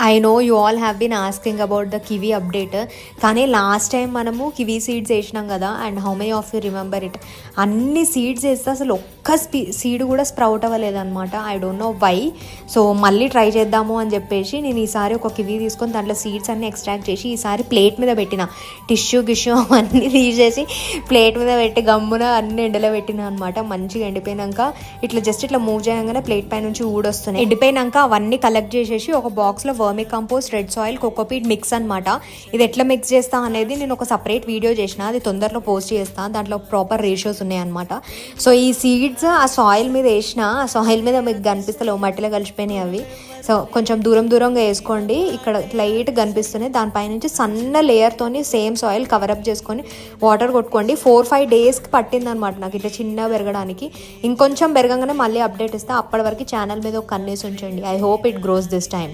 I know you all have been asking about the kiwi update. కానీ last time మనము kiwi seeds వేసినాం కదా, and how many of you remember it, అన్ని seeds వేస్తే అసలు ఒక్క సీడ్ కూడా స్ప్రౌట్ అవ్వలేదన్నమాట. I don't know why. So మళ్ళీ ట్రై చేద్దాము అని చెప్పేసి నేను ఈసారి ఒక కివీ తీసుకొని దాంట్లో సీడ్స్ అన్ని ఎక్స్ట్రాక్ట్ చేసి ఈసారి ప్లేట్ మీద పెట్టిన, టిష్యూ గిష్యూ అన్నీ తీసేసి ప్లేట్ మీద పెట్టి గమ్మున అన్ని ఎండలో పెట్టిన అనమాట. మంచిగా ఎండిపోయినాక ఇట్లా జస్ట్ ఇట్లా మూవ్ చేయగానే ప్లేట్ పై నుంచి ఊడొస్తున్నాయి. ఎండిపోయినాక అవన్నీ కలెక్ట్ చేసేసి ఒక బాక్స్లో vermi compost, red soil, cocopeat mix అనమాట. ఇది ఎట్లా మిక్స్ చేస్తా అనేది నేను ఒక సపరేట్ వీడియో చేసిన, అది తొందరలో పోస్ట్ చేస్తాను. దాంట్లో ప్రాపర్ రేషియోస్ ఉన్నాయన్నమాట. సో ఈ సీడ్స్ ఆ సాయిల్ మీద వేసిన, ఆ సాయిల్ మీద మీకు కనిపిస్తలేవు, మట్టిలో కలిసిపోయినాయి అవి. సో కొంచెం దూరంగా వేసుకోండి. ఇక్కడ లైట్ కనిపిస్తున్నాయి. దానిపైనుంచి సన్న లేయర్తోని సేమ్ సాయిల్ కవరప్ చేసుకొని వాటర్ కొట్టుకోండి. 4-5 డేస్కి పట్టిందనమాట నాకు ఇట్లా చిన్న పెరగడానికి. ఇంకొంచెం పెరగగానే మళ్ళీ అప్డేట్ ఇస్తా. అప్పటి వరకు ఛానల్ మీద ఒక కన్నేసి ఉంచండి. I hope it grows this time.